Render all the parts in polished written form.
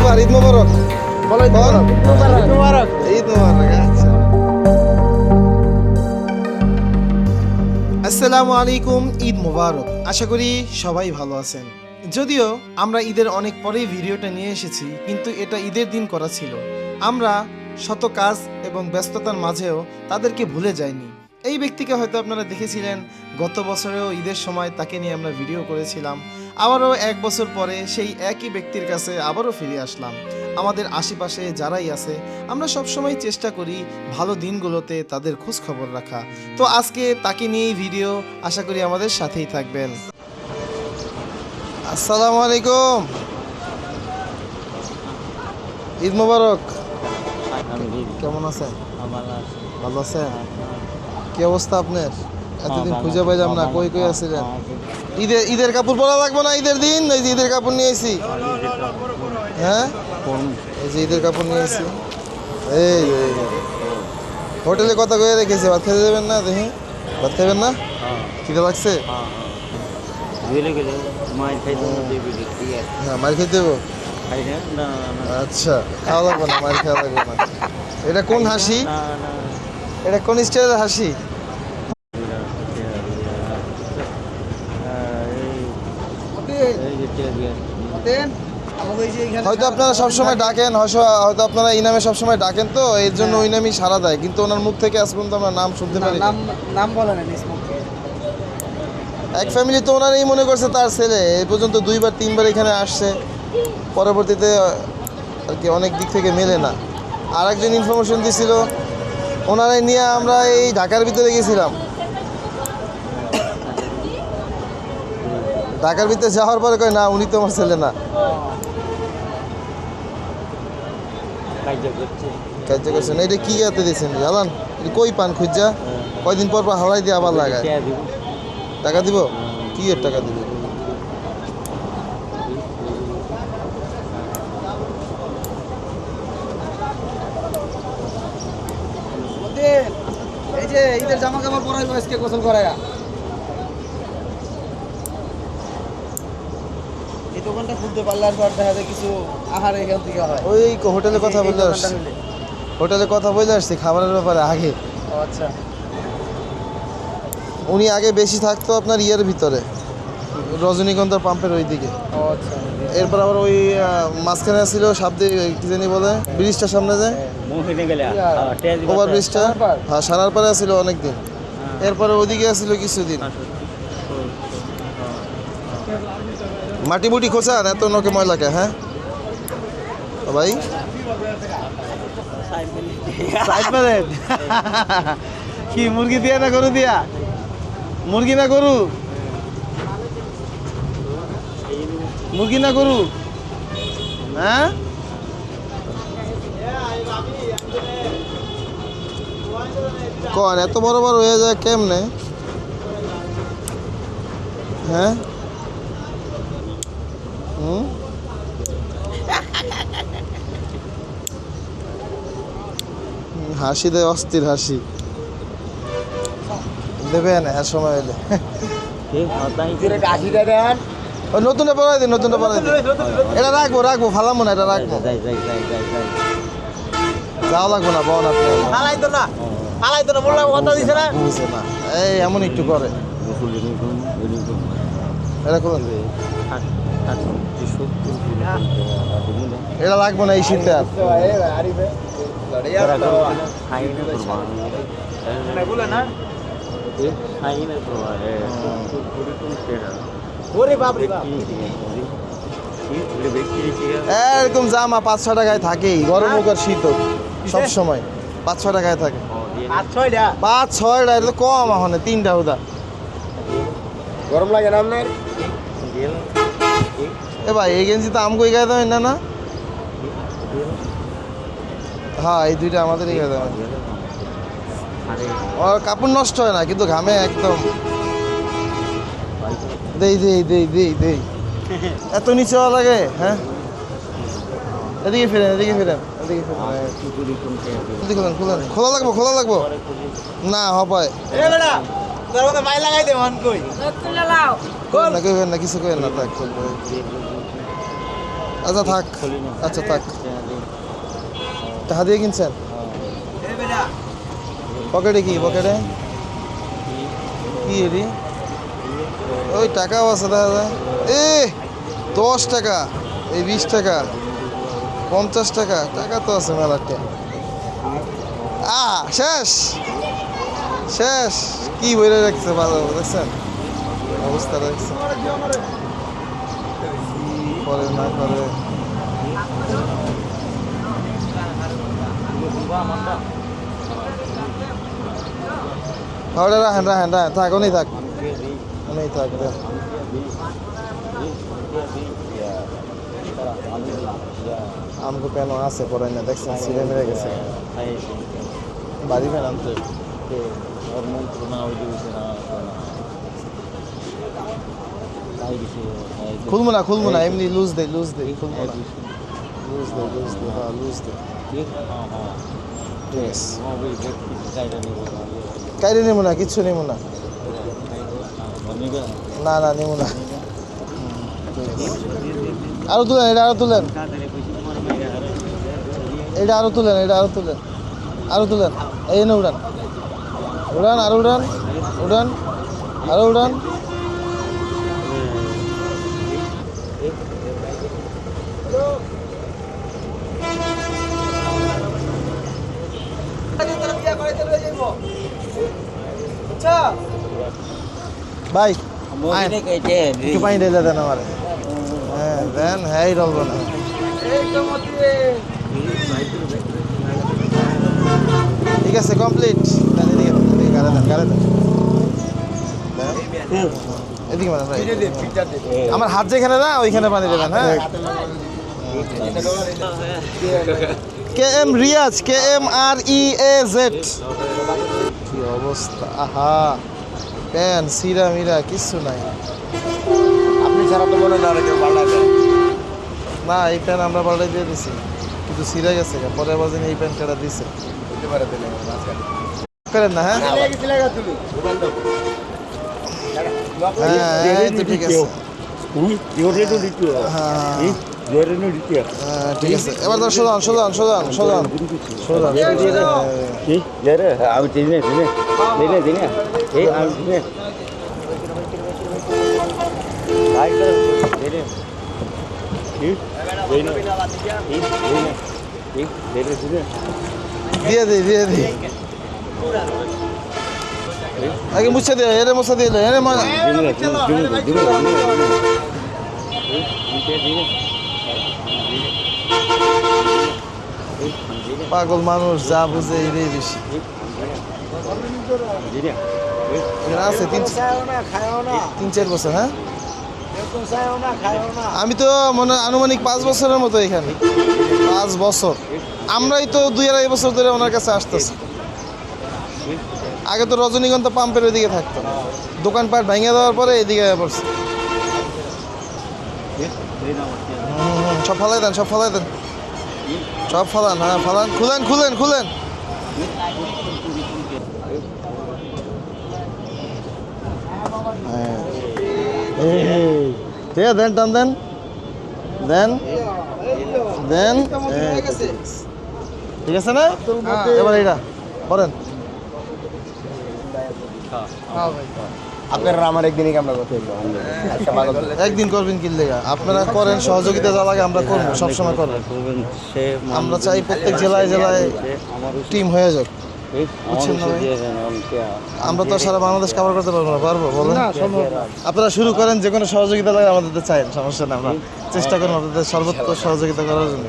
একবার ঈদ মোবারক বলো ঈদ বল। মোবারক। ঈদ মোবারক। ঈদ মোবারক। আচ্ছা, আসসালামু আলাইকুম, ঈদ মোবারক। আশা করি সবাই ভালো আছেন। যদিও আমরা ঈদের অনেক পরেই ভিডিওটা নিয়ে এসেছি, কিন্তু এটা ঈদের দিন করা ছিল। আমরা শত কাজ এবং ব্যস্ততার মাঝেও তাদেরকে ভুলে যাইনি। এই ব্যক্তিকে হয়তো আপনারা দেখেছিলেন গত বছরেও ঈদের সময়, তাকে নিয়ে আমরা ভিডিও করেছিলাম। আবারও এক বছর পরে সেই একই ব্যক্তির কাছে আবারও ফিরে আসলাম। আমাদের আশেপাশে যারাই আছে, আমরা সবসময় চেষ্টা করি ভালো দিনগুলোতে তাদের খোঁজ খবর রাখা। তো আজকে তাকে নিয়েই ভিডিও, আশা করি আমাদের সাথেই থাকবেন। আসসালামু আলাইকুম, ঈদ মোবারক। কেমন আছেন? ভালো আছেন? কি অবস্থা আপনার? এতদিন খুঁজে পাইলাম না, কই কই আছিলেন? ঈদের কাপড় পরা লাগবে না ঈদের দিন? এই যে ঈদের কাপড় নিয়ে এসি। হ্যাঁ, এই যে ঈদের কাপড় নিয়ে এসি। এই হোটেলে কথা কয়ে রেখেছি, ভাত খেতে দেবেন না? দেখি ভাত খাবেন না? খিদে লাগছে? হ্যাঁ, মার খেতে দেবো। আচ্ছা, খাওয়া লাগবে না, মার খাওয়া লাগবে না। এটা কোন হাসি? এটা কোন স্টাইলের হাসি? হয়তো আপনারা সবসময় ডাকেন, হয়তো আপনারা এই নামে সবসময় ডাকেন, তো এর জন্য ওই নামই সারা দেয়, কিন্তু ওনার মুখ থেকে আজ পর্যন্ত আমরা নাম শুনতে পারি না। নাম বলেন। এক ফ্যামিলি তো ওনার এই মনে করছে তার ছেলে, এই পর্যন্ত 2-3বার এখানে আসছে, পরবর্তীতে আর কি অনেক দিক থেকে মেলে না। আর একজন ইনফরমেশন দিছিল, ওনারাই নিয়ে আমরা এই ঢাকার ভিতরে গেছিলাম। ঢাকার ভিতরে যাওয়ার পরে কয় না, উনি তো আমার ছেলে না। কার্য করছেন, এটা কি গাতে দিয়েছেন জানান? এটা কই পান খুঁজা? কয়দিন পর পর হালাই দিয়ে আবার লাগায়। টাকা দিব? কি এর টাকা দিব? এই যে ঈদের জামা কাপড় পরাইবো আজকে গোসল করায়া। এই দোকানটা খুলতে পারলে আর পর দেখা যায় কিছু আহার এখান থেকে হয়। ওই হোটেলে কথা বলে আসছি, হোটেলে কথা বলে আসছি খাবারের ব্যাপারে আগে। ও আচ্ছা। উনি আগে বেশি থাকতো আপনার ইয়ের ভিতরে, রজনীগন্ধার পাম্পের ওই দিকে। ও আচ্ছা। এরপর আবার ওই মাঝখানে ছিল সাবদি, কি জানি বলে, ব্রিজটার সামনে যায় ওভার ব্রিজটা। হ্যাঁ, সারার পারে ছিল অনেকদিন। এরপরে ওদিকে আসছিল কিছুদিন। মাটি মুটি খোঁচান, এত নকে ময়লাকে। হ্যাঁ ও ভাই, কি মুরগি দিয়া না গরু দিয়া? মুরগি না গরু? মুরগি না গরু? হ্যাঁ, কন এত বড় বড় হয়ে যায় কেমনে? হ্যাঁ, হাসি দেয়, অস্থির হাসি দেবেন এর সময় এলে। ওই নতুনটা পড়াই দিন, নতুনটা পড়াই দিন। এটা রাখবো ফালামো না, এটা রাখবো। যাওয়া লাগবো না, বন আপনি বুঝে না। এই এমন একটু করে এটা করুন। এটা লাগবো না এই শীতে আর। এরকম জামা 5-6 টাকায় থাকেই, গরম হোক আর শীত হোক, সবসময় 5-6 টাকায় থাকে। 5-6টা, এটা তো কম। এখন 3টা হুদা গরম লাগে না আপনার? এ ভাই, এই গেঞ্জি তো আমগো গায়ে দেবেন না? না, হ্যাঁ, এই দুইটা আমাদের গায়ে দেবেন। ওর কাপড় নষ্ট হয় না, কিন্তু ঘামে একদম। দেই এত নিচে হওয়া লাগে। হ্যাঁ, এদিকে ফিরেন, খোলা লাগবো না হবাই না, কিছু কেন না, থাক চলবে। আচ্ছা থাক, আচ্ছা থাক। টাকা দিয়ে কিনছেন? পকেটে কি? পকেটে কি এটি? ওই টাকাও আছে দেখা যায়। 10 টাকা, এই 20 টাকা, 50 টাকা, টাকা তো আছে মেলাটা। শেষ শেষ। কি বলে রাখছে ভালো দেখছেন অবস্থা দেখছেন, করে না করে। ওটা রাখেন রাখেন রাখেন, থাক উনি থাক, উনি থাক দেন। আমগো কেন আছে পড়াই না দেখছেন, ছিঁড়ে মেরে গেছে। বাড়ি ফেন আনতে খুলবো না, খুলবো না, এমনি লুজ দে, লুজ দে, খুলবো না, লুজ দে, লুজ দে, হ্যাঁ লুজ দে। ঠিক আছে, কাইরে নেবো না, কিচ্ছু নেবো না, না না নেবো না। আরো তুলেন, এটা আরো তুলেন, এটা আরো তুলেন, এটা আরো তুলেন, আরো তুলেন, এই জন্য উড়ান, উড়ান, আরো উড়ান, উড়ান, আরো উড়ান। ভাই একটু পানি ঢেলে দেন আমার, হ্যাঁ দেন, হ্যাঁ ডলবো না। ঠিক আছে কমপ্লিট, গাড়ি দেন, গাড়ি দেন, এদিকে মানে ভাই আমার হাত যেখানে না ওইখানে পানি দেবেন। হ্যাঁ KM রিয়াজ, KMREAZ। কি অবস্থা, আহা প্যান সিরা মিরা কিচ্ছু নাই। আপনি ছাড়া তো মনে না কেউ পাল্টাবে না, এই প্যান আমরা পাল্টাই দিয়ে দিছি, কিন্তু সিরা গেছে, পরে আবার যেন এই প্যান কাটা দিছে করেন না। হ্যাঁ হ্যাঁ এই তো ঠিক আছে, হ্যাঁ ঠিক আছে। এবার তো সোজান সোজান সোজান সোজান সোজান। আমি চিনি চিনি দিনে দিনে এই আমি চিনি লাইক করে দিনে ঠিক দিনে ঠিক দিনে ঠিক দিনে দিনে দিয়ে দিই, দিয়ে দিই, আগে মুছে দিয়ে, এরে মুছে দিলে এরে দিনে দিনে দিনে পাগল মানুষ যা বুঝে এটাই বেশি। এখানে আছে 3-4 বছর। হ্যাঁ আমি তো মনে হয় আনুমানিক 5 বছরের মতো এখানে, 5 বছর। আমরাই তো 2-2.5 বছর ধরে ওনার কাছে আসতেছি। আগে তো রজনীগন্ধা পাম্পের ওইদিকে থাকতাম, দোকানপাট ভেঙে দেওয়ার পরে এদিকে পড়ছে। সব ফালাই দেন, সব ফালাই দেন, সব ফালান, হ্যাঁ ফালান, খুলেন খুলেন খুলেন। ঠিক আছে, দেন টান দেন, দেন দেন, ঠিক আছে না? এবার এইটা করেন। আপনারা আমার একদিনই কামনা করতে একদিন করবেন কি লেগা? আপনারা করেন, সহযোগিতা যা লাগে আমরা করবো, সবসময় করবেন। আমরা চাই প্রত্যেক জেলায় জেলায় টিম হয়ে যাক, বুঝছেন না ভাই? আমরা তো সারা বাংলাদেশ কভার করতে পারবো না, পারবো বলেন? আপনারা শুরু করেন, যে কোনো সহযোগিতা লাগে আমাদের চাই, সমস্যা না, আমরা চেষ্টা করবো আপনাদের সর্বোচ্চ সহযোগিতা করার জন্য।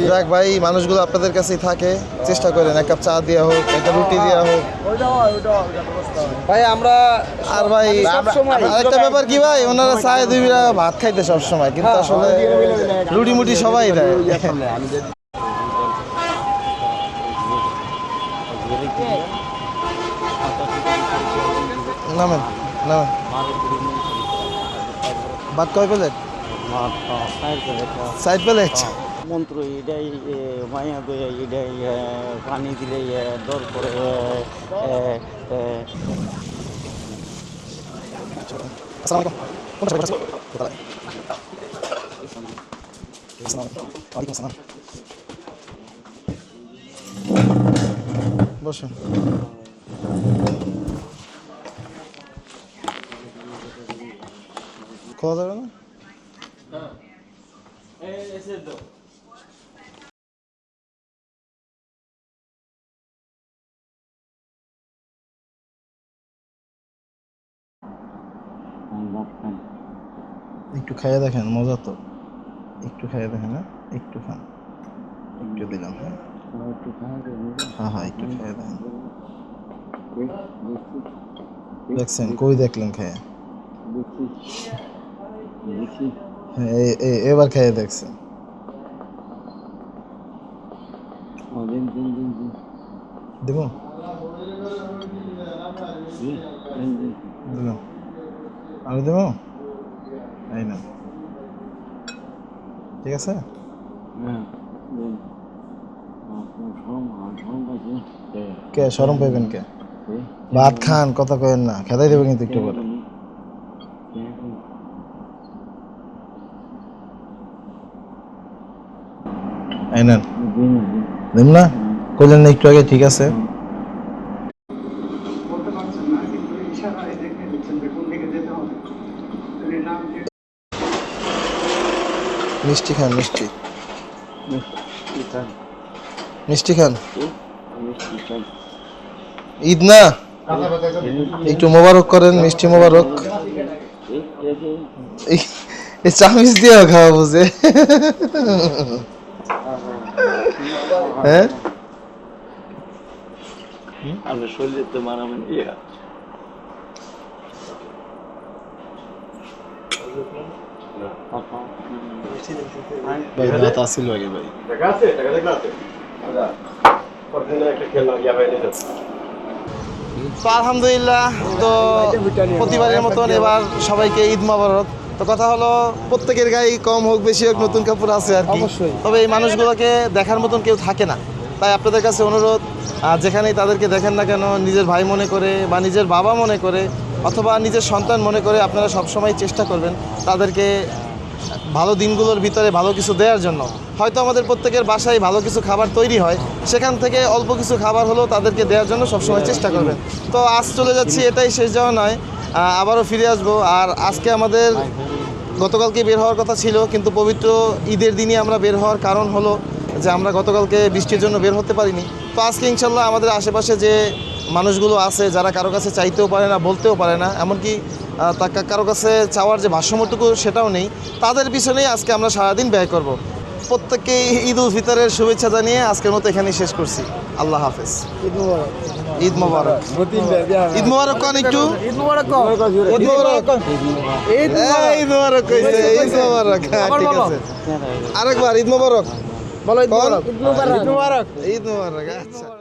যাক ভাই, মানুষগুলো আপনাদের কাছেই থাকে, চেষ্টা করেন এক কাপ চা দেওয়া হোক, একটা রুটি দেওয়া হোক ভাই। আমরা আর ভাই আরেকটা ব্যাপার কি ভাই, ওনারা চায় 2 বেলা ভাত খাইতে সব সময়, কিন্তু আসলে রুটি মুটি সবাই দেয়। নামেন নামেন ভাত কয় প্লেট সাইড প্লেট মন্ত্র এটাই মায়া দয়া এটাই পানি দিলে দর করে আসসালামু আলাইকুম কোন সাইড কোথায় ওয়ালাইকুম আসসালাম বসুন খাওয়া যাবে না একটু খাইয়ে দেখেন মজা তো একটু খাইয়ে দেখেন হ্যাঁ একটু খান একটু দিলাম হ্যাঁ হ্যাঁ হ্যাঁ একটু খাইয়ে দেখেন দেখছেন কই দেখলেন খাইয়ে হ্যাঁ এবার খাইয়ে দেখছেন দেবো দিলাম আরো দেবো এই না ঠিক আছে কে শরম পাইবেন কে ভাত খান কথা কয়েন না খেদাই দেবে কিন্তু একটু পরে এই নেন দিন না কইলেন না একটু আগে ঠিক আছে মিষ্টি খান মিষ্টি মিষ্টি খান ঈদ না একটু মোবারক করেন মিষ্টি মোবারক এই চামিচ দিয়ে খাওয়া বুঝে হ্যাঁ আমরা শরীরে তো মানাবেন ভাই রাত আসিল আগে ভাই তো আলহামদুলিল্লাহ তো প্রতিবারের মতন এবার সবাইকে ঈদ মোবারক তো কথা হলো প্রত্যেকের গায়ে কম হোক বেশি হোক নতুন কাপড় আছে আর কি তবে এই মানুষগুলোকে দেখার মতন কেউ থাকে না তাই আপনাদের কাছে অনুরোধ যেখানেই তাদেরকে দেখেন না কেন নিজের ভাই মনে করে বা নিজের বাবা মনে করে অথবা নিজের সন্তান মনে করে আপনারা সবসময় চেষ্টা করবেন তাদেরকে ভালো দিনগুলোর ভিতরে ভালো কিছু দেওয়ার জন্য হয়তো আমাদের প্রত্যেকের বাসায় ভালো কিছু খাবার তৈরি হয় সেখান থেকে অল্প কিছু খাবার হলেও তাদেরকে দেওয়ার জন্য সবসময় চেষ্টা করবেন তো আজ চলে যাচ্ছি এটাই শেষ যাওয়া নয় আবারও ফিরে আসবো আর আজকে আমাদের গতকালকে বের হওয়ার কথা ছিল কিন্তু পবিত্র ঈদের দিনই আমরা বের হওয়ার কারণ হলো যে আমরা গতকালকে বৃষ্টির জন্য বের হতে পারিনি তো আজকে ইনশাল্লাহ আমাদের আশেপাশে যে মানুষগুলো আছে যারা কারো কাছে চাইতেও পারে না বলতেও পারে না এমনকি কারো কাছে চাওয়ার যে ভারসাম্যটুকু সেটাও নেই তাদের পিছনেই আজকে আমরা সারাদিন ব্যয় করব প্রত্যেককে ঈদ উল ফিতরের শুভেচ্ছা জানিয়ে আজকের মতো এখানেই শেষ করছি আল্লাহ হাফেজ ঈদ মোবারক ঈদ মোবারক কোন একটু ঈদ মোবারক ঈদ মোবারক ঈদ মোবারক কইছে ঈদ মোবারক ঠিক আছে আরেকবার ঈদ মোবারক বলো ঈদ মোবারক ঈদ মোবারক ঈদ মোবারক আচ্ছা